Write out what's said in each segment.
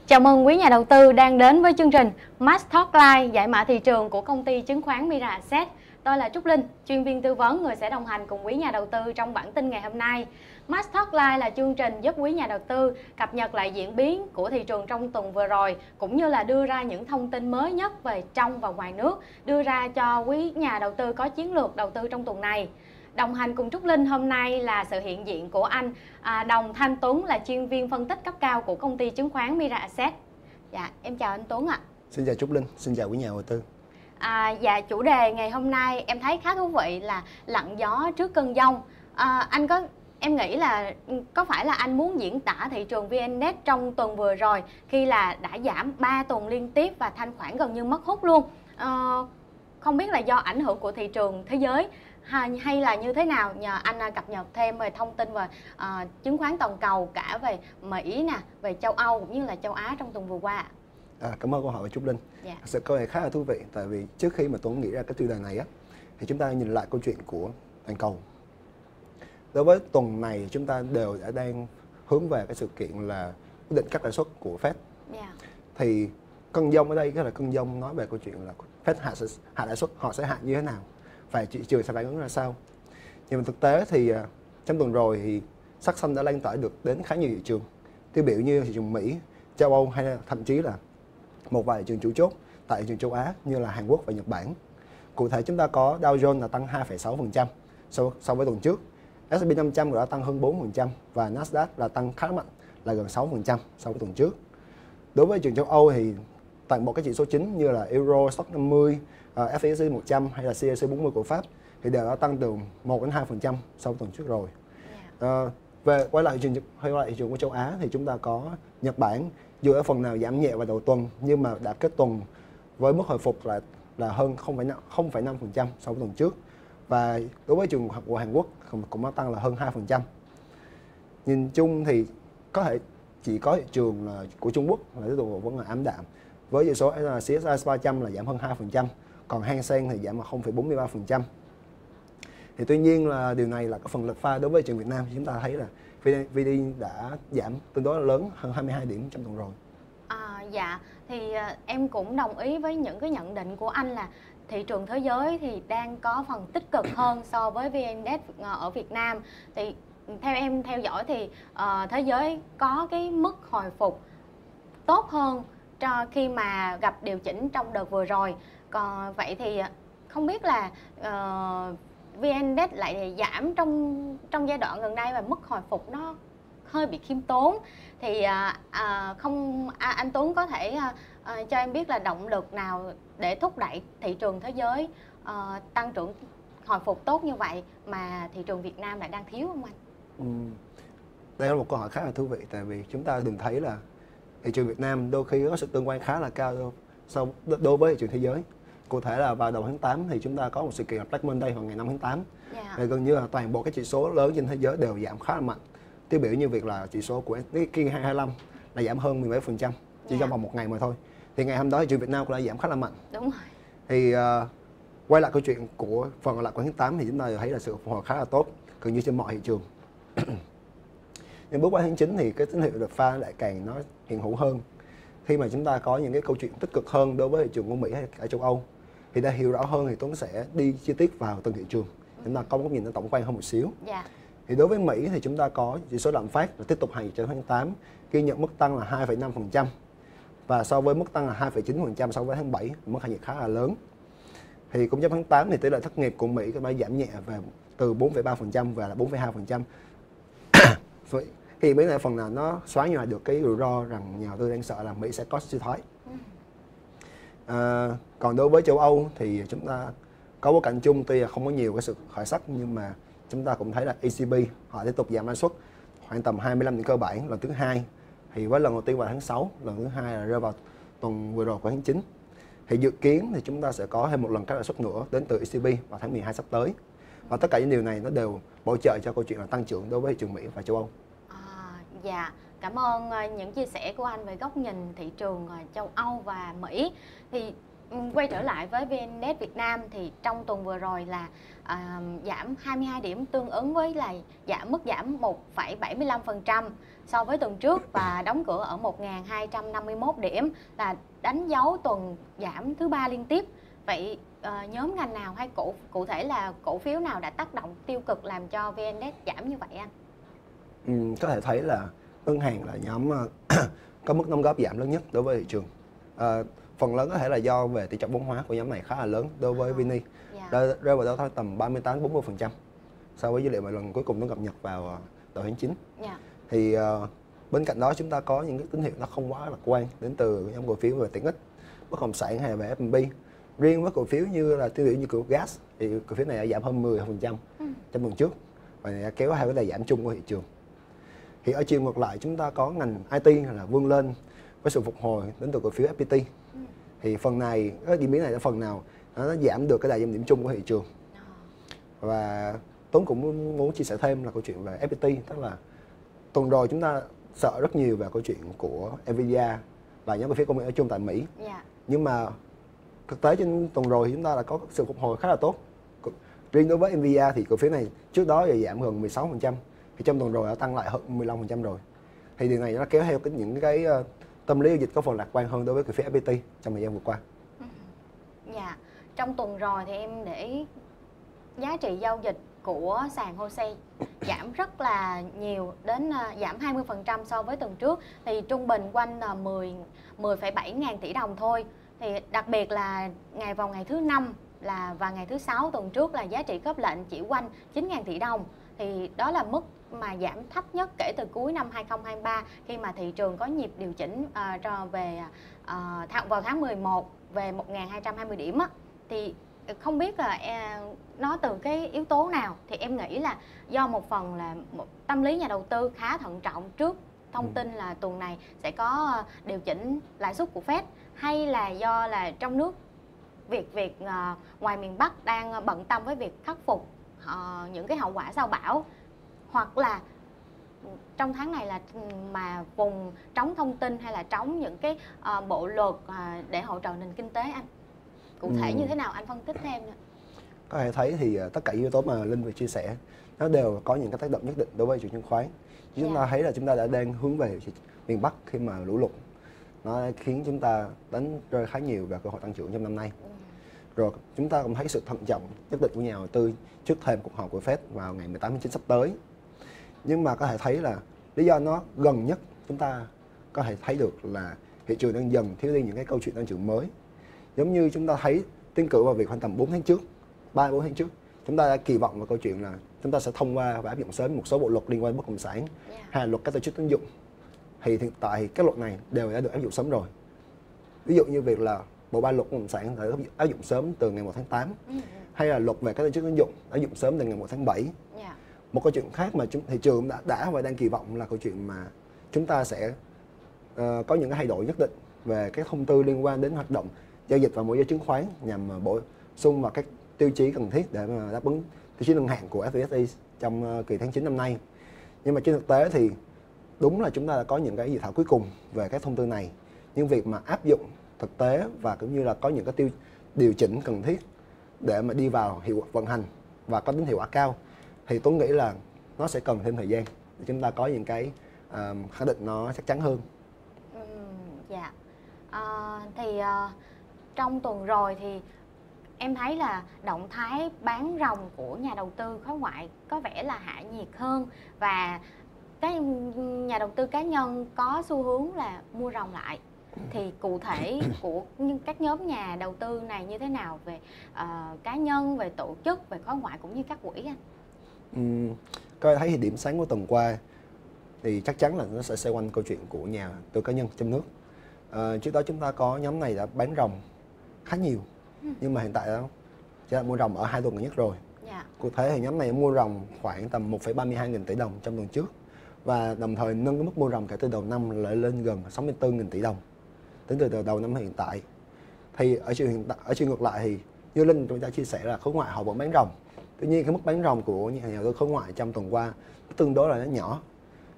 Chào mừng quý nhà đầu tư đang đến với chương trình Max Talk Live giải mã thị trường của công ty chứng khoán Mirae Asset. Tôi là Trúc Linh, chuyên viên tư vấn người sẽ đồng hành cùng quý nhà đầu tư trong bản tin ngày hôm nay. Max Talk Live là chương trình giúp quý nhà đầu tư cập nhật lại diễn biến của thị trường trong tuần vừa rồi, cũng như là đưa ra những thông tin mới nhất về trong và ngoài nước, đưa ra cho quý nhà đầu tư có chiến lược đầu tư trong tuần này. Đồng hành cùng Trúc Linh hôm nay là sự hiện diện của anh Đồng Thanh Tuấn, là chuyên viên phân tích cấp cao của công ty chứng khoán Mirae Asset. Dạ, em chào anh Tuấn ạ. Xin chào Trúc Linh, xin chào quý nhà đầu tư. Dạ, chủ đề ngày hôm nay em thấy khá thú vị là lặng gió trước cơn giông. Em nghĩ là có phải là anh muốn diễn tả thị trường VN Index trong tuần vừa rồi khi là đã giảm 3 tuần liên tiếp và thanh khoản gần như mất hút luôn. Không biết là do ảnh hưởng của thị trường thế giới hay là như thế nào, nhờ anh cập nhật thêm về thông tin về chứng khoán toàn cầu, cả về Mỹ nè, về châu Âu cũng như là châu Á trong tuần vừa qua. Cảm ơn câu hỏi của Trúc Linh. Dạ. Sự câu này khá là thú vị, tại vì trước khi mà Tuấn nghĩ ra cái tiêu đề này á, thì chúng ta nhìn lại câu chuyện của toàn cầu. Đối với tuần này chúng ta đều đang hướng về cái sự kiện là quyết định cắt lãi suất của Fed. Dạ. Thì cơn giông ở đây cái là cơn giông nói về câu chuyện là Fed hạ lãi suất, họ sẽ hạ như thế nào và thị trường sẽ phản ứng ra sao. Nhưng mà thực tế thì trong tuần rồi thì sắc xanh đã lan tỏa được đến khá nhiều thị trường tiêu biểu như thị trường Mỹ, châu Âu hay là thậm chí là một vài thị trường chủ chốt tại thị trường châu Á như là Hàn Quốc và Nhật Bản. Cụ thể chúng ta có Dow Jones là tăng 2,6% so với tuần trước, S&P 500 đã tăng hơn 4% và Nasdaq là tăng khá mạnh là gần 6% so với tuần trước. Đối với thị trường châu Âu thì toàn bộ các chỉ số chính như là Euro, Stoxx 50, FTSE 100 hay là CAC 40 của Pháp thì đều đã tăng từ 1 đến 2% so với tuần trước rồi. Về quay lại thị trường của châu Á thì chúng ta có Nhật Bản, dù ở phần nào giảm nhẹ vào đầu tuần nhưng mà đã kết tuần với mức hồi phục là hơn 0,5% so với tuần trước. Và đối với trường hợp của Hàn Quốc cũng đã tăng là hơn 2%. Nhìn chung thì có thể chỉ có thị trường của Trung Quốc là tiếp tục vẫn là ảm đạm, với chỉ số CSI 300 là giảm hơn 2%, còn Hang Seng thì giảm là 0,43%. Thì tuy nhiên là điều này là có phần lệch pha đối với thị trường Việt Nam. Chúng ta thấy là VD đã giảm tương đối lớn hơn 22 điểm trong tuần rồi. Dạ, thì em cũng đồng ý với những cái nhận định của anh là thị trường thế giới thì đang có phần tích cực hơn so với VN Index ở Việt Nam. Thì theo em theo dõi thì thế giới có cái mức hồi phục tốt hơn khi mà gặp điều chỉnh trong đợt vừa rồi. Còn vậy thì không biết là VN Index lại giảm trong giai đoạn gần đây và mức hồi phục nó hơi bị khiêm tốn. Thì anh Tuấn có thể cho em biết là động lực nào để thúc đẩy thị trường thế giới tăng trưởng hồi phục tốt như vậy mà thị trường Việt Nam lại đang thiếu không anh? Đây là một câu hỏi khá là thú vị, tại vì chúng ta thường thấy là thị trường Việt Nam đôi khi có sự tương quan khá là cao đối với thị trường thế giới. Cụ thể là vào đầu tháng 8 thì chúng ta có một sự kiện là Black Monday vào ngày 5 tháng 8. Thì gần như là toàn bộ các chỉ số lớn trên thế giới đều giảm khá là mạnh. Tiêu biểu như việc là chỉ số của Nikkei 225 là giảm hơn 17% chỉ trong vòng một ngày mà thôi. Thì ngày hôm đó thị trường Việt Nam cũng đã giảm khá là mạnh. Đúng rồi. Thì quay lại câu chuyện của phần còn lại của tháng 8 thì chúng ta thấy là sự phục hồi khá là tốt gần như trên mọi thị trường. Nhưng bước qua tháng 9 thì cái tín hiệu lệch pha lại càng nó hiện hữu hơn, khi mà chúng ta có những cái câu chuyện tích cực hơn đối với thị trường của Mỹ hay ở châu Âu. Thì để hiểu rõ hơn thì Tuấn sẽ đi chi tiết vào từng thị trường, chúng ta có một nhìn nó tổng quan hơn một xíu. Thì đối với Mỹ thì chúng ta có chỉ số lạm phát là tiếp tục hành trong tháng 8 ghi nhận mức tăng là 2,5%, và so với mức tăng là 2,9% so với tháng 7, mức hạ nhiệt khá là lớn. Thì cũng trong tháng 8 thì tỷ lệ thất nghiệp của Mỹ cũng đã giảm nhẹ về từ 4,3% về là 4,2%. Thì Mỹ này phần nào nó xóa nhòa được cái rủi ro rằng nhà đầu tư đang sợ là Mỹ sẽ có suy thoái. Còn đối với châu Âu thì chúng ta có bối cảnh chung, tuy là không có nhiều cái sự khởi sắc nhưng mà chúng ta cũng thấy là ECB họ tiếp tục giảm lãi suất khoảng tầm 25 điểm cơ bản lần thứ hai. Thì với lần đầu tiên vào tháng 6, lần thứ hai là rơi vào tuần vừa rồi của tháng 9. Thì dự kiến thì chúng ta sẽ có thêm một lần cắt lãi suất nữa đến từ ECB vào tháng 12 sắp tới. Và tất cả những điều này nó đều bổ trợ cho câu chuyện là tăng trưởng đối với thị trường Mỹ và châu Âu. Dạ, cảm ơn những chia sẻ của anh về góc nhìn thị trường châu Âu và Mỹ. Thì Quay trở lại với VN-Index Việt Nam thì trong tuần vừa rồi là giảm 22 điểm, tương ứng với là mức giảm 1,75% so với tuần trước và đóng cửa ở 1.251 điểm, là đánh dấu tuần giảm thứ 3 liên tiếp. Vậy nhóm ngành nào hay cụ thể là cổ phiếu nào đã tác động tiêu cực làm cho VN-Index giảm như vậy anh? Có thể thấy là ngân hàng là nhóm có mức đóng góp giảm lớn nhất đối với thị trường. Phần lớn có thể là do về tỷ trọng vốn hóa của nhóm này khá là lớn đối với Vini, rơi vào đó tầm 38-40% so với dữ liệu mà lần cuối cùng nó cập nhật vào đầu tháng 9. Thì bên cạnh đó chúng ta có những cái tín hiệu nó không quá lạc quan đến từ nhóm cổ phiếu về tiện ích, bất động sản hay về F&B. Riêng với cổ phiếu như là tiêu biểu như cổ gas thì cổ phiếu này đã giảm hơn 10% trong tuần trước và đã kéo theo cái đà giảm chung của thị trường. Thì ở chiều ngược lại chúng ta có ngành IT là vươn lên với sự phục hồi đến từ cổ phiếu FPT. Thì phần này, cái diễn biến này là phần nào nó giảm được cái đà giảm điểm chung của thị trường. Và Tuấn cũng muốn chia sẻ thêm là câu chuyện về FPT, tức là tuần rồi chúng ta sợ rất nhiều về câu chuyện của Nvidia và nhóm cổ phiếu công nghệ ở chung tại Mỹ. Nhưng mà thực tế trên tuần rồi thì chúng ta đã có sự phục hồi khá là tốt. Riêng đối với Nvidia thì cổ phiếu này trước đó thì giảm gần 16%, thì trong tuần rồi đã tăng lại hơn 15% rồi. Thì điều này nó kéo theo những cái tâm lý giao dịch có phần lạc quan hơn đối với cổ phiếu FPT trong thời gian vừa qua. Trong tuần rồi thì em để ý giá trị giao dịch của sàn HOSE giảm rất là nhiều, đến giảm 20% so với tuần trước, thì trung bình quanh 10,7 ngàn tỷ đồng thôi. Thì đặc biệt là vào ngày thứ 5 và ngày thứ 6 tuần trước là giá trị khớp lệnh chỉ quanh 9.000 tỷ đồng. Thì đó là mức mà giảm thấp nhất kể từ cuối năm 2023 khi mà thị trường có nhịp điều chỉnh vào tháng 11 về 1.220 điểm á. Thì không biết là nó từ cái yếu tố nào, thì em nghĩ là do một phần là tâm lý nhà đầu tư khá thận trọng trước thông tin là tuần này sẽ có điều chỉnh lãi suất của Fed, hay là do là trong nước việc ngoài miền Bắc đang bận tâm với việc khắc phục những cái hậu quả sau bão, hoặc là trong tháng này là mà vùng trống thông tin hay là trống những cái bộ luật để hỗ trợ nền kinh tế anh? Cụ thể như thế nào anh phân tích thêm nữa? Có thể thấy thì tất cả yếu tố mà Linh vừa chia sẻ nó đều có những cái tác động nhất định đối với thị trường chứng khoán. Chúng ta thấy là chúng ta đã đang hướng về miền Bắc khi mà lũ lụt nó khiến chúng ta đánh rơi khá nhiều về cơ hội tăng trưởng trong năm nay. Rồi chúng ta cũng thấy sự thận trọng nhất định của nhà đầu tư trước thềm cuộc họp của Fed vào ngày 18 tháng 9 sắp tới. Nhưng mà có thể thấy là lý do nó gần nhất chúng ta có thể thấy được là thị trường đang dần thiếu đi những cái câu chuyện tăng trưởng mới. Giống như chúng ta thấy tiến cử vào việc khoảng tầm 4 tháng trước, 3-4 tháng trước, chúng ta đã kỳ vọng vào câu chuyện là chúng ta sẽ thông qua và áp dụng sớm một số bộ luật liên quan đến bất động sản hay là luật các tổ chức tín dụng. Thì hiện tại các luật này đều đã được áp dụng sớm rồi. Ví dụ như việc là bộ ba luật bất động sản phải áp dụng sớm từ ngày 1 tháng 8, hay là luật về các tổ chức tín dụng áp dụng sớm từ ngày 1 tháng 7. Một câu chuyện khác mà thị trường đã và đang kỳ vọng là câu chuyện mà chúng ta sẽ có những cái thay đổi nhất định về các thông tư liên quan đến hoạt động giao dịch và môi giới chứng khoán nhằm bổ sung vào các tiêu chí cần thiết để mà đáp ứng tiêu chí nâng hạng của FDIC trong kỳ tháng 9 năm nay. Nhưng mà trên thực tế thì đúng là chúng ta đã có những cái dự thảo cuối cùng về các thông tư này, nhưng việc mà áp dụng thực tế và cũng như là có những cái điều chỉnh cần thiết để mà đi vào vận hành và có tính hiệu quả cao thì tôi nghĩ là nó sẽ cần thêm thời gian để chúng ta có những cái khẳng định nó chắc chắn hơn. Trong tuần rồi thì em thấy là động thái bán ròng của nhà đầu tư khối ngoại có vẻ là hạ nhiệt hơn, và cái nhà đầu tư cá nhân có xu hướng là mua ròng lại. Thì cụ thể của các nhóm nhà đầu tư này như thế nào, về cá nhân, về tổ chức, về khối ngoại cũng như các quỹ anh? Coi thấy thì điểm sáng của tuần qua thì chắc chắn là nó sẽ xoay quanh câu chuyện của nhà đầu tư cá nhân trong nước. Trước đó chúng ta có nhóm này đã bán ròng khá nhiều, nhưng mà hiện tại đó chỉ là mua ròng ở 2 tuần gần nhất rồi. Cụ thể thì nhóm này mua ròng khoảng tầm 1,32 nghìn tỷ đồng trong tuần trước, và đồng thời nâng cái mức mua ròng kể từ đầu năm lại lên gần 64 nghìn tỷ đồng tính từ đầu năm hiện tại. Thì ở chiều ngược lại thì như Linh chúng ta chia sẻ là khối ngoại họ vẫn bán ròng. Tuy nhiên cái mức bán ròng của nhà đầu tư khối ngoại trong tuần qua tương đối là nó nhỏ,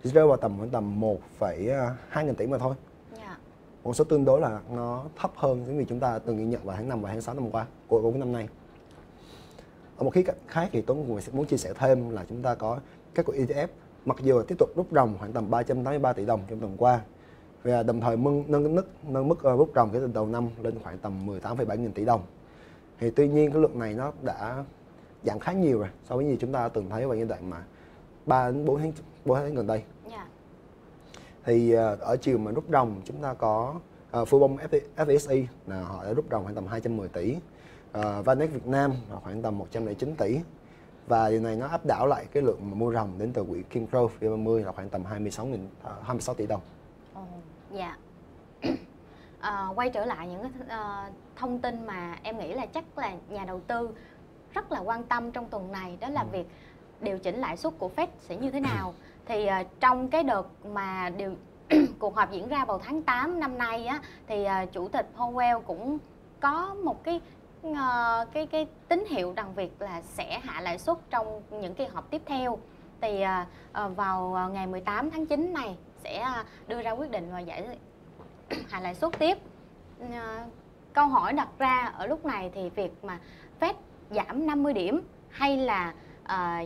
chỉ rơi vào khoảng tầm 1,2 nghìn tỷ mà thôi. con số tương đối là nó thấp hơn những gì chúng ta từng ghi nhận vào tháng 5 và tháng 6 năm qua của năm nay. Ở một khía cạnh khác thì Tuấn cũng muốn chia sẻ thêm là chúng ta có các cổ ETF mặc dù tiếp tục rút ròng khoảng tầm 383 tỷ đồng trong tuần qua, và đồng thời nâng mức rút ròng cái từ đầu năm lên khoảng tầm 18,7 nghìn tỷ đồng. Thì tuy nhiên cái lượng này nó đã giảm khá nhiều rồi so với gì chúng ta từng thấy vào giai đoạn mà 3 đến 4 tháng gần đây. Thì ở chiều mà rút ròng chúng ta có Phubong FTSE là họ đã rút ròng khoảng tầm 210 tỷ, Vanex Việt Nam là khoảng tầm 109 tỷ, và điều này nó áp đảo lại cái lượng mà mua ròng đến từ quỹ Kingrowth V30 là khoảng tầm 26 tỷ đồng. Dạ. Quay trở lại những cái thông tin mà em nghĩ là chắc là nhà đầu tư rất là quan tâm trong tuần này, đó là việc điều chỉnh lãi suất của Fed sẽ như thế nào. Thì trong cái đợt mà cuộc họp diễn ra vào tháng 8 năm nay á, thì chủ tịch Powell cũng có một cái tín hiệu rằng việc là sẽ hạ lãi suất trong những kỳ họp tiếp theo. Thì vào ngày 18 tháng 9 này sẽ đưa ra quyết định và hạ lãi suất tiếp. Câu hỏi đặt ra ở lúc này thì việc mà Fed giảm 50 điểm hay là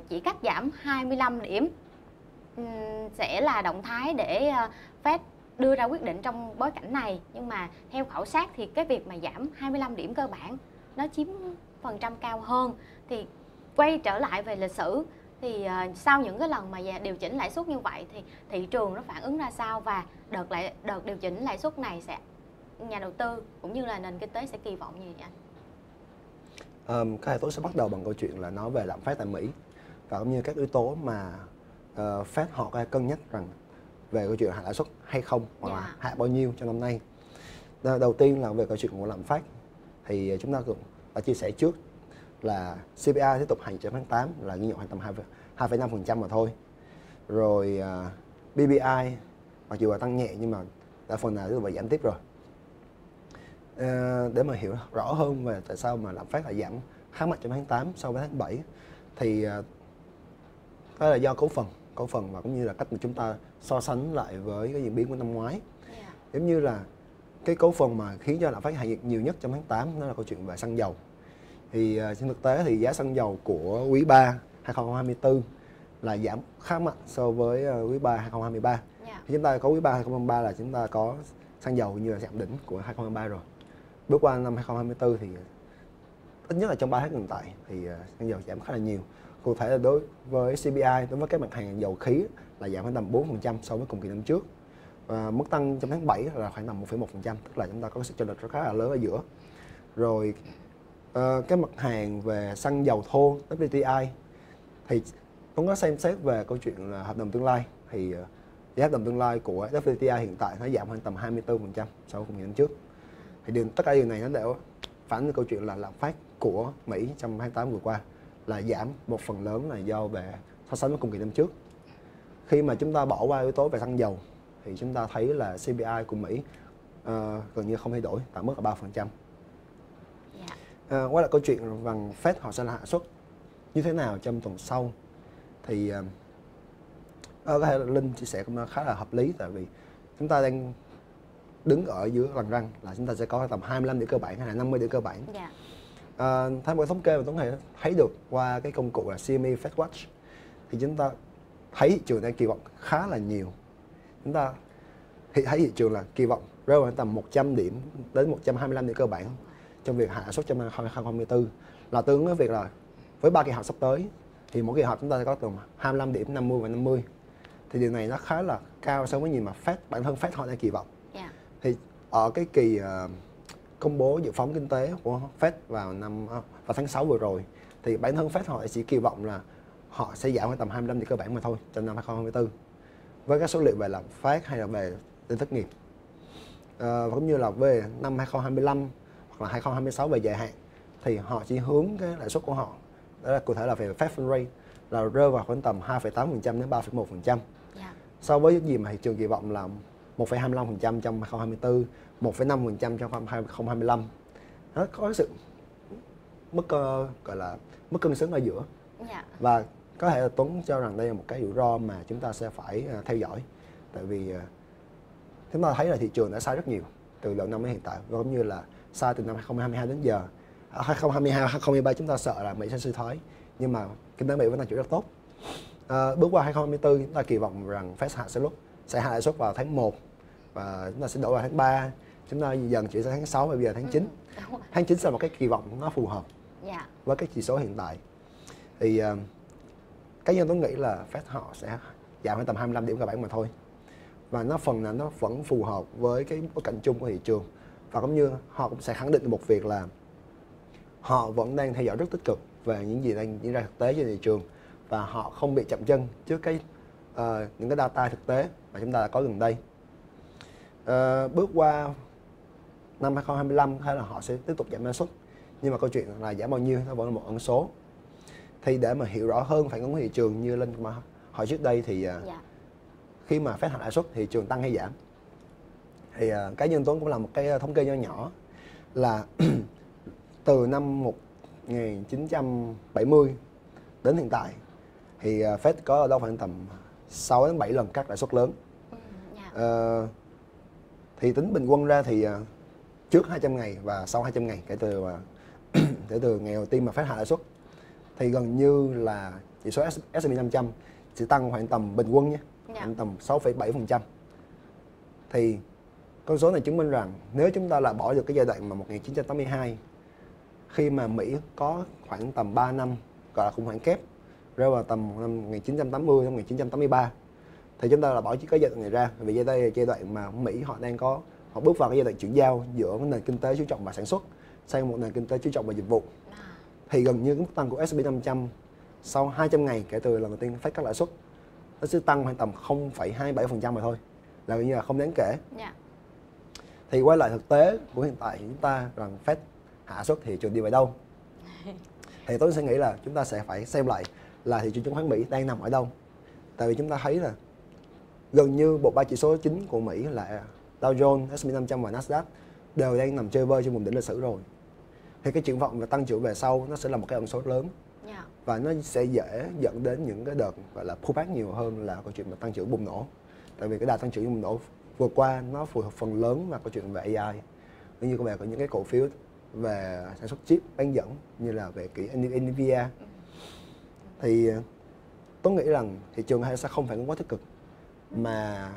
chỉ cắt giảm 25 điểm sẽ là động thái để Fed đưa ra quyết định trong bối cảnh này. Nhưng mà theo khảo sát thì cái việc mà giảm 25 điểm cơ bản nó chiếm phần trăm cao hơn. Thì quay trở lại về lịch sử thì sau những cái lần mà điều chỉnh lãi suất như vậy thì thị trường nó phản ứng ra sao, và đợt điều chỉnh lãi suất này nhà đầu tư cũng như là nền kinh tế sẽ kỳ vọng gì vậy anh? Cái này tôi sẽ bắt đầu bằng câu chuyện là nói về lạm phát tại Mỹ và cũng như các yếu tố mà Fed họ có cân nhắc rằng về câu chuyện hạ lãi suất hay không, hoặc là hạ bao nhiêu cho năm nay. Đầu tiên là về câu chuyện của lạm phát thì chúng ta cũng đã chia sẻ trước là CPI tiếp tục hành trong tháng 8 là ghi nhận khoảng tầm 2,5% mà thôi. Rồi PPI mặc dù là tăng nhẹ nhưng mà đã phần nào tiếp tục giảm tiếp rồi. Để mà hiểu rõ hơn về tại sao mà lạm phát lại giảm khá mạnh trong tháng 8 so với tháng 7 thì đó là do cấu phần và cũng như là cách mà chúng ta so sánh lại với cái diễn biến của năm ngoái. Giống như là cái cấu phần mà khiến cho lạm phát hạ nhiệt nhiều nhất trong tháng 8 đó là câu chuyện về xăng dầu. Thì trên thực tế thì giá xăng dầu của quý 3 2024 là giảm khá mạnh so với quý 3 2023. Thì chúng ta có quý 3 2023 là chúng ta có xăng dầu như là chạm đỉnh của 2023 rồi. Bước qua năm 2024 thì ít nhất là trong 3 tháng hiện tại thì xăng dầu giảm khá là nhiều. Cụ thể là đối với CPI, đối với các mặt hàng dầu khí là giảm khoảng tầm 4% so với cùng kỳ năm trước. Và mức tăng trong tháng 7 là khoảng tầm 1,1%, tức là chúng ta có sự chênh lệch khá là lớn ở giữa. Rồi cái mặt hàng về xăng dầu thô WTI thì cũng có xem xét về câu chuyện là hợp đồng tương lai, thì giá hợp đồng tương lai của WTI hiện tại nó giảm khoảng tầm 24% so với cùng kỳ năm trước. Thì tất cả điều này nó đều phản ánh câu chuyện là lạm phát của Mỹ trong tháng 8 vừa qua là giảm một phần lớn là do về so sánh với cùng kỳ năm trước. Khi mà chúng ta bỏ qua yếu tố về xăng dầu thì chúng ta thấy là CPI của Mỹ gần như không thay đổi tại mức là 3%. Quay lại câu chuyện rằng Fed họ sẽ hạ suất như thế nào trong tuần sau thì có thể là Linh chia sẻ cũng khá là hợp lý, tại vì chúng ta đang đứng ở giữa lằn ranh là chúng ta sẽ có tầm 25 điểm cơ bản hay là 50 điểm cơ bản. Theo một thống kê mà Tuấn thấy được qua cái công cụ là CME FedWatch thì chúng ta thấy thị trường đang kỳ vọng khá là nhiều. Chúng ta thấy thị trường là kỳ vọng rơi vào tầm 100 điểm đến 125 điểm cơ bản trong việc hạ lãi suất trong năm 2024, là tương ứng với việc là với 3 kỳ họp sắp tới thì mỗi kỳ họp chúng ta sẽ có từ 25 điểm, 50 và 50. Thì điều này nó khá là cao so với gì mà bản thân Fed họ đang kỳ vọng. Thì ở cái kỳ công bố dự phóng kinh tế của Fed vào tháng 6 vừa rồi thì bản thân Fed họ chỉ kỳ vọng là họ sẽ giảm khoảng tầm 25 điểm cơ bản mà thôi trong năm 2024 với các số liệu về lạm phát hay là về tên thất nghiệp, và cũng như là về năm 2025 hoặc là 2026 về dài hạn thì họ chỉ hướng cái lãi suất của họ, đó là cụ thể là về Fed Fund Rate, là rơi vào khoảng tầm 2,8% đến 3,1%. So với những gì mà thị trường kỳ vọng là 1,25% trong 2024, 1,5% trong 2025. Nó có sự gọi là mức cân xứng ở giữa. Và có thể là Tuấn cho rằng đây là một cái rủi ro mà chúng ta sẽ phải theo dõi, tại vì chúng ta thấy là thị trường đã sai rất nhiều từ đầu năm đến hiện tại, và cũng như là sai từ năm 2022 đến giờ. 2022, 2023 chúng ta sợ là Mỹ sẽ suy thoái, nhưng mà kinh tế Mỹ vẫn tăng trưởng rất tốt. Bước qua 2024 chúng ta kỳ vọng rằng Fed sẽ hạ lãi suất vào tháng 1 và chúng ta sẽ đổ vào tháng 3, chúng ta dần chuyển sang tháng 6 và bây giờ tháng 9. Tháng 9 sẽ là một cái kỳ vọng nó phù hợp với cái chỉ số hiện tại. Thì cá nhân tôi nghĩ là Fed họ sẽ giảm khoảng tầm 25 điểm cơ bản mà thôi. Và nó phần là nó vẫn phù hợp với cái bối cảnh chung của thị trường. Và cũng như họ cũng sẽ khẳng định một việc là họ vẫn đang theo dõi rất tích cực về những gì đang diễn ra thực tế trên thị trường, và họ không bị chậm chân trước những cái data thực tế mà chúng ta đã có gần đây. Bước qua năm 2025 hay là họ sẽ tiếp tục giảm lãi suất, nhưng mà câu chuyện là giảm bao nhiêu nó vẫn là một ẩn số. Thì để mà hiểu rõ hơn phản ứng của thị trường như Linh mà hỏi trước đây thì khi mà Fed hạ lãi suất thị trường tăng hay giảm, thì cá nhân Tuấn cũng làm một cái thống kê nho nhỏ là từ năm 1970 đến hiện tại thì Fed có ở đâu khoảng tầm 6 đến 7 lần cắt lãi suất lớn. Thì tính bình quân ra thì trước 200 ngày và sau 200 ngày kể từ ngày đầu tiên mà Fed hạ lãi suất thì gần như là chỉ số S&P 500 chỉ tăng khoảng tầm bình quân nhé, khoảng tầm 6,7%. Thì con số này chứng minh rằng nếu chúng ta là bỏ được cái giai đoạn mà 1982, khi mà Mỹ có khoảng tầm 3 năm gọi là khủng hoảng kép rơi vào tầm năm 1980 đến 1983, thì chúng ta là bỏ cái giai đoạn này ra, vì đây là giai đoạn mà Mỹ họ bước vào cái giai đoạn chuyển giao giữa nền kinh tế chú trọng vào sản xuất sang một nền kinh tế chú trọng vào dịch vụ. Thì gần như cái mức tăng của S&P 500 sau 200 ngày kể từ lần đầu tiên Fed cắt lãi suất nó sẽ tăng khoảng tầm 0,27% mà thôi, là gần như là không đáng kể. Thì quay lại thực tế của hiện tại chúng ta rằng Fed hạ suất thị trường đi về đâu, thì tôi sẽ nghĩ là chúng ta sẽ phải xem lại là thị trường chứng khoán Mỹ đang nằm ở đâu. Tại vì chúng ta thấy là gần như bộ ba chỉ số chính của Mỹ là Dow Jones, S&P 500 và Nasdaq đều đang nằm chơi vơi trên vùng đỉnh lịch sử rồi. Thì cái triển vọng và tăng trưởng về sau nó sẽ là một cái ẩn số lớn, và nó sẽ dễ dẫn đến những cái đợt gọi là pullback nhiều hơn là câu chuyện mà tăng trưởng bùng nổ. Tại vì cái đà tăng trưởng bùng nổ vừa qua nó phù hợp phần lớn vào câu chuyện về AI, cũng như về những cái cổ phiếu về sản xuất chip bán dẫn như là về cái Nvidia. Thì tôi nghĩ rằng thị trường sẽ không phản ứng quá tích cực, mà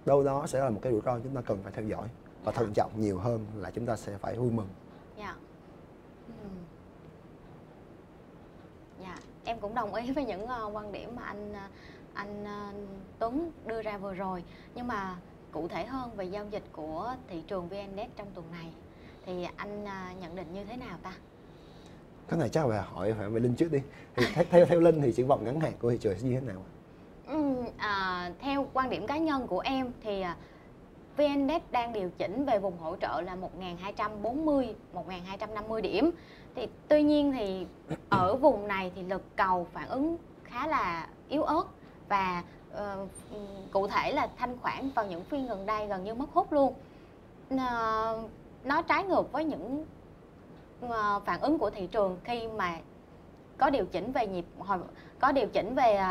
đâu đó sẽ là một cái rủi ro chúng ta cần phải theo dõi và thận trọng nhiều hơn là chúng ta sẽ phải vui mừng. Em cũng đồng ý với những quan điểm mà anh Tuấn đưa ra vừa rồi. Nhưng mà cụ thể hơn về giao dịch của thị trường VN-Index trong tuần này thì anh nhận định như thế nào ta? Cái này chắc là hỏi phải về Linh trước đi. Thì theo Linh thì triển vọng ngắn hạn của thị trường sẽ như thế nào? Theo quan điểm cá nhân của em thì VN-Index đang điều chỉnh về vùng hỗ trợ là 1240, 1250 điểm. Thì tuy nhiên thì ở vùng này thì lực cầu phản ứng khá là yếu ớt, và cụ thể là thanh khoản vào những phiên gần đây gần như mất hút luôn. Nó trái ngược với những phản ứng của thị trường khi mà có điều chỉnh về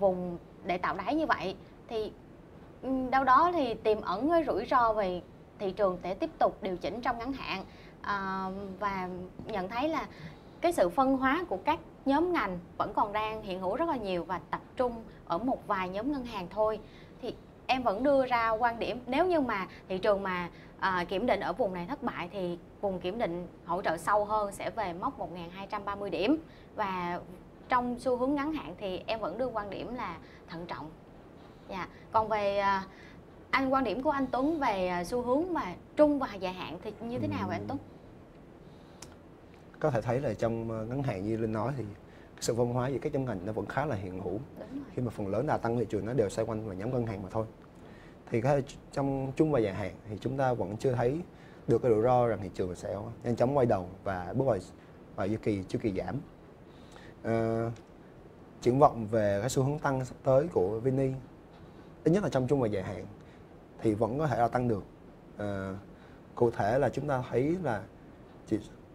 vùng để tạo đáy như vậy, thì đâu đó thì tiềm ẩn cái rủi ro về thị trường sẽ tiếp tục điều chỉnh trong ngắn hạn. Và nhận thấy là cái sự phân hóa của các nhóm ngành vẫn còn đang hiện hữu rất là nhiều và tập trung ở một vài nhóm ngân hàng thôi. Thì em vẫn đưa ra quan điểm nếu như mà thị trường mà kiểm định ở vùng này thất bại thì vùng kiểm định hỗ trợ sâu hơn sẽ về mốc 1230 điểm, và trong xu hướng ngắn hạn thì em vẫn đưa quan điểm là thận trọng. Còn về quan điểm của anh Tuấn về xu hướng mà trung và dài hạn thì như thế nào vậy anh Tuấn? Có thể thấy là trong ngắn hạn như Linh nói thì sự phân hóa giữa các nhóm ngành nó vẫn khá là hiện hữu, khi mà phần lớn đà tăng thị trường nó đều xoay quanh vào nhóm ngân hàng mà thôi. Thì trong trung và dài hạn thì chúng ta vẫn chưa thấy được cái rủi ro rằng thị trường sẽ nhanh chóng quay đầu và bước vào chu kỳ giảm. Triển vọng về cái xu hướng tăng sắp tới của Vini, ít nhất là trong trung và dài hạn thì vẫn có thể là tăng được. Cụ thể là chúng ta thấy là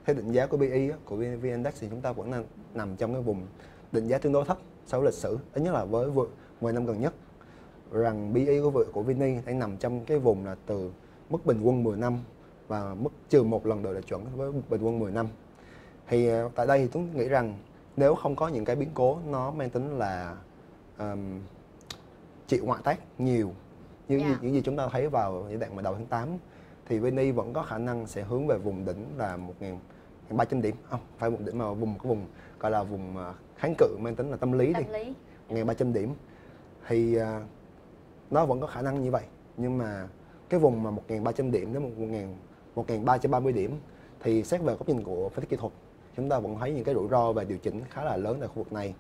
theo định giá của PE của VN-Index thì chúng ta vẫn nằm trong cái vùng định giá tương đối thấp so với lịch sử, ít nhất là với 10 năm gần nhất. Rằng PE của Vini đang nằm trong cái vùng là từ mức bình quân 10 năm và mức trừ một lần độ lệch chuẩn với bình quân 10 năm. Thì tại đây thì Tuấn nghĩ rằng nếu không có những cái biến cố nó mang tính là chịu ngoại tác nhiều như những gì chúng ta thấy vào giai đoạn mà đầu tháng 8, thì VN vẫn có khả năng sẽ hướng về vùng đỉnh là 1.300 điểm, không phải vùng đỉnh mà vùng gọi là vùng kháng cự mang tính là tâm lý đi, 1.300 điểm thì nó vẫn có khả năng như vậy. Nhưng mà cái vùng mà 1.300 điểm đến 1.330 điểm thì xét về góc nhìn của phân tích kỹ thuật, chúng ta vẫn thấy những cái rủi ro về điều chỉnh khá là lớn tại khu vực này.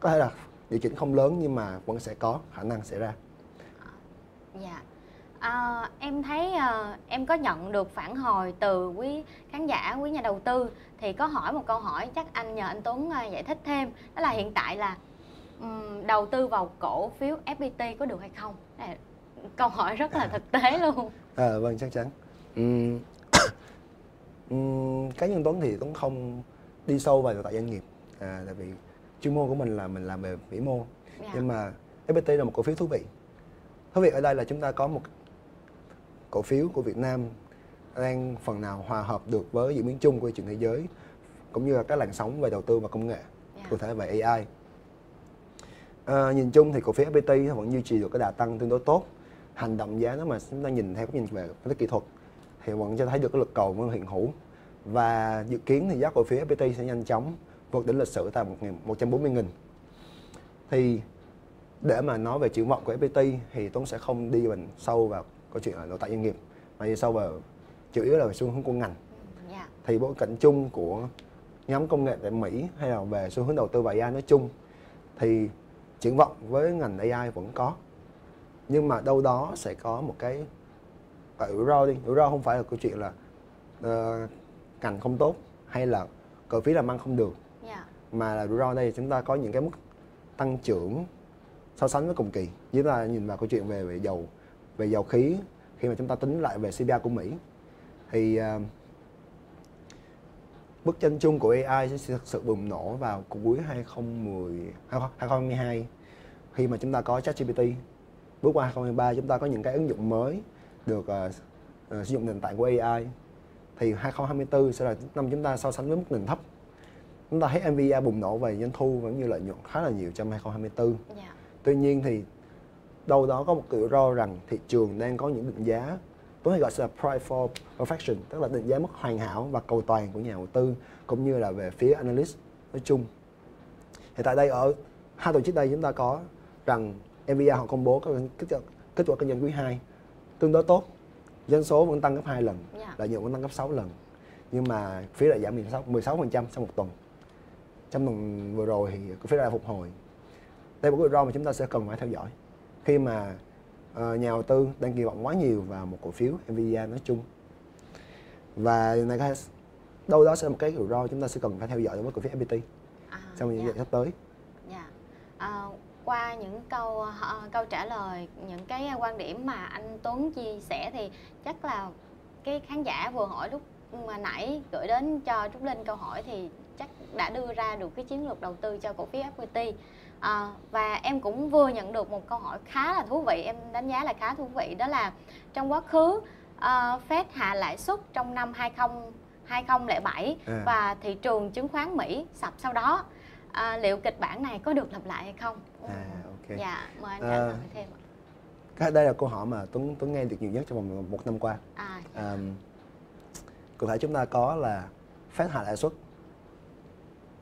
Có thể là điều chỉnh không lớn nhưng mà vẫn sẽ có khả năng xảy ra. Dạ. Em thấy em có nhận được phản hồi từ quý khán giả, quý nhà đầu tư thì có hỏi một câu hỏi, chắc anh nhờ anh Tuấn giải thích thêm. Đó là hiện tại là đầu tư vào cổ phiếu FPT có được hay không? Đây là câu hỏi rất là thực tế luôn. Vâng, chắc chắn. Cá nhân Tuấn thì Tuấn không đi sâu vào tại doanh nghiệp, tại vì chuyên môn của mình là mình làm về vĩ mô. Nhưng mà FPT là một cổ phiếu thú vị. Thú vị ở đây là chúng ta có một cổ phiếu của Việt Nam đang phần nào hòa hợp được với diễn biến chung của thị trường thế giới, cũng như là các làn sóng về đầu tư và công nghệ, cụ thể về AI. Nhìn chung thì cổ phiếu FPT vẫn duy trì được cái đà tăng tương đối tốt. Hành động giá nó mà chúng ta nhìn theo cái nhìn về phân tích kỹ thuật thì vẫn cho thấy được cái lực cầu vẫn hiện hữu, và dự kiến thì giá cổ phiếu FPT sẽ nhanh chóng vượt đỉnh lịch sử tại 140.000. Thì để mà nói về triển vọng của FPT thì Tuấn sẽ không đi sâu vào câu chuyện là nội tại doanh nghiệp, mà đi sâu vào chủ yếu là về xu hướng của ngành. Thì bối cảnh chung của nhóm công nghệ tại Mỹ hay là về xu hướng đầu tư vào AI nói chung thì triển vọng với ngành AI vẫn có, nhưng mà đâu đó sẽ có một cái rủi ro đi. Rủi ro không phải là câu chuyện là ngành không tốt hay là cổ phiếu làm ăn không được, mà là rủi ro đây chúng ta có những cái mức tăng trưởng so sánh với cùng kỳ. Chúng ta nhìn vào câu chuyện về dầu khí, khi mà chúng ta tính lại về CPI của Mỹ thì bức tranh chung của AI sẽ thực sự bùng nổ vào cuối 2022 khi mà chúng ta có ChatGPT. Bước qua 2023 chúng ta có những cái ứng dụng mới được sử dụng nền tảng của AI. Thì 2024 sẽ là năm chúng ta so sánh với mức nền thấp. Chúng ta thấy Nvidia bùng nổ về doanh thu vẫn như lợi nhuận khá là nhiều trong 2024. Tuy nhiên thì đâu đó có một rủi ro rằng thị trường đang có những định giá tôi hay gọi là price for perfection, tức là định giá mức hoàn hảo và cầu toàn của nhà đầu tư cũng như là về phía analyst nói chung. Thì tại đây ở 2 tuần trước đây chúng ta có rằng Nvidia họ công bố kết quả kinh doanh quý 2 tương đối tốt, doanh số vẫn tăng gấp 2 lần, lợi nhuận vẫn tăng gấp 6 lần, nhưng mà phí lại giảm 16% sau một tuần. Trong tuần vừa rồi thì cổ phiếu đã phục hồi. Đây là một rủi ro mà chúng ta sẽ cần phải theo dõi khi mà nhà đầu tư đang kỳ vọng quá nhiều vào một cổ phiếu Nvidia nói chung. Và này đâu đó sẽ là một cái rủi ro chúng ta sẽ cần phải theo dõi với cổ phiếu FPT trong những giai sắp tới. Qua những câu trả lời, những cái quan điểm mà anh Tuấn chia sẻ thì chắc là cái khán giả vừa hỏi lúc mà nãy gửi đến cho Trúc Linh câu hỏi thì chắc đã đưa ra được cái chiến lược đầu tư cho cổ phiếu FPT. Và em cũng vừa nhận được một câu hỏi khá là thú vị, em đánh giá là khá thú vị, đó là trong quá khứ Fed hạ lãi suất trong năm 2007 và thị trường chứng khoán Mỹ sập sau đó. Liệu kịch bản này có được lặp lại hay không? Okay. Dạ, mời anh trả lời thêm. Đây là câu hỏi mà Tuấn nghe được nhiều nhất trong vòng 1 năm qua. Cụ thể chúng ta có là Fed hạ lãi suất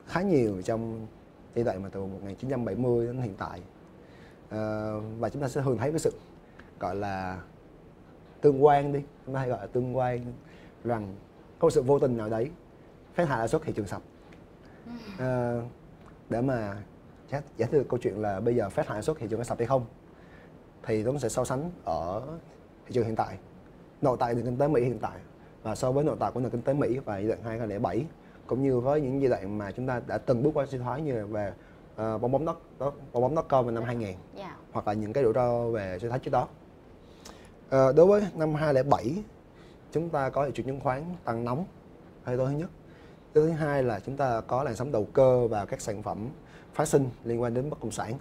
khá nhiều trong giai đoạn mà từ 1970 đến hiện tại, và chúng ta sẽ thường thấy cái sự gọi là tương quan đi, chúng ta hay gọi là tương quan rằng có một sự vô tình nào đấy Fed hạ lãi suất thị trường sập. Để mà giải thích câu chuyện là bây giờ Fed hạ lãi suất thị trường có sập hay không thì Tuấn sẽ so sánh ở thị trường hiện tại, nội tại nền kinh tế Mỹ hiện tại và so với nội tại của nền kinh tế Mỹ vào giai đoạn 2007, cũng như với những giai đoạn mà chúng ta đã từng bước qua suy thoái như là về bong bóng dot-com vào năm 2000, hoặc là những cái rủi ro về suy thoái trước đó. Đối với năm 2007 chúng ta có thị trường chứng khoán tăng nóng, hay thứ nhất. Thứ hai là chúng ta có làn sóng đầu cơ và các sản phẩm phát sinh liên quan đến bất động sản,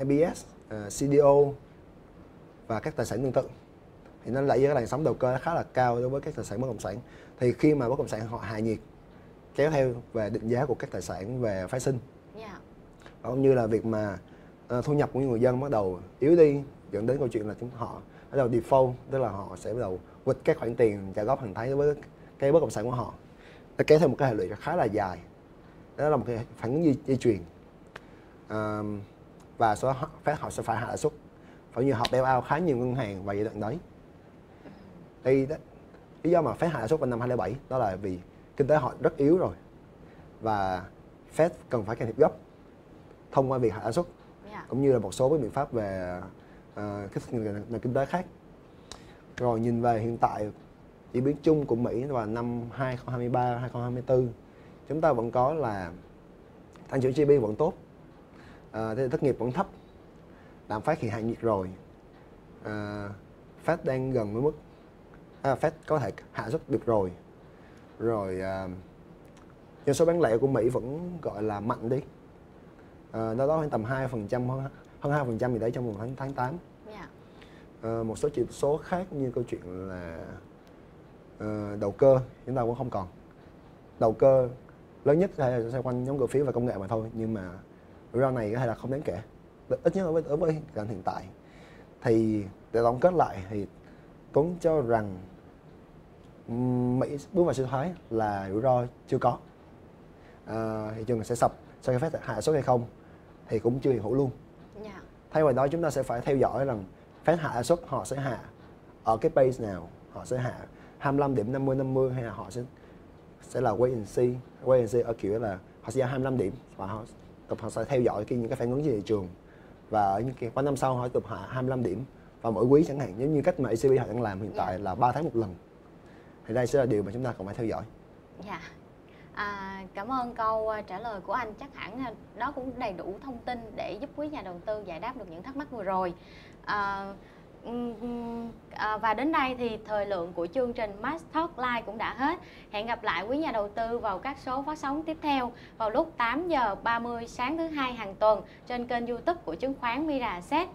MBS, CDO và các tài sản tương tự. thì nó đẩy cái làn sóng đầu cơ khá là cao đối với các tài sản bất động sản. Thì khi mà bất động sản họ hạ nhiệt kéo theo về định giá của các tài sản về phái sinh, cũng như là việc mà thu nhập của người dân bắt đầu yếu đi, dẫn đến câu chuyện là họ bắt đầu default, tức là họ sẽ bắt đầu quỵt các khoản tiền trả góp hàng tháng đối với cái bất động sản của họ. Nó kéo theo một cái hệ lụy khá là dài, đó là một cái phản ứng dây chuyền. Và sau đó Fed họ sẽ phải hạ lãi suất, phải như họ bail out khá nhiều ngân hàng vào giai đoạn đấy. Đây đó, lý do mà Fed hạ lãi suất vào năm 2007 đó là vì kinh tế họ rất yếu rồi và Fed cần phải can thiệp gấp thông qua việc hạ lãi suất, cũng như là một số cái biện pháp về cái nền kinh tế khác. Rồi nhìn về hiện tại diễn biến chung của Mỹ vào năm 2023, 2024, chúng ta vẫn có là tăng trưởng GDP vẫn tốt, thất nghiệp vẫn thấp, lạm phát thì hạ nhiệt rồi, Fed đang gần với mức Fed có thể hạ suất được rồi, doanh số bán lẻ của Mỹ vẫn gọi là mạnh đi, nó đó khoảng tầm 2%, hơn 2% gì đấy trong vòng tháng 8. Một số chỉ số khác như câu chuyện là đầu cơ chúng ta cũng không còn. Đầu cơ lớn nhất hay là xoay quanh nhóm cổ phiếu và công nghệ mà thôi, nhưng mà rủi ro này có thể là không đáng kể, ít nhất đối với cảnh hiện tại. Thì để tổng kết lại thì Tuấn cho rằng Mỹ bước vào suy thoái là rủi ro chưa có. Thị trường sẽ sập sau khi Fed hạ suất hay không thì cũng chưa hiện hữu luôn. Thay vào đó chúng ta sẽ phải theo dõi rằng Fed hạ lãi suất họ sẽ hạ ở cái pace nào, họ sẽ hạ 25 điểm 50 hay là họ sẽ là wait and see ở kiểu là họ sẽ giảm 25 điểm và họ sẽ theo dõi những cái phản ứng trên thị trường, và ở những cái qua năm sau họ tiếp tục hạ 25 điểm vào mỗi quý chẳng hạn, giống như cách mà ECB họ đang làm hiện tại là 3 tháng một lần. Thì đây sẽ là điều mà chúng ta cần phải theo dõi. Cảm ơn câu trả lời của anh, chắc hẳn đó cũng đầy đủ thông tin để giúp quý nhà đầu tư giải đáp được những thắc mắc vừa rồi. Và đến đây thì thời lượng của chương trình Max Talk Live cũng đã hết. Hẹn gặp lại quý nhà đầu tư vào các số phát sóng tiếp theo vào lúc 8 giờ 30 sáng thứ Hai hàng tuần trên kênh YouTube của chứng khoán Miraset.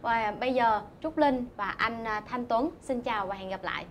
Và bây giờ Trúc Linh và anh Thanh Tuấn xin chào và hẹn gặp lại.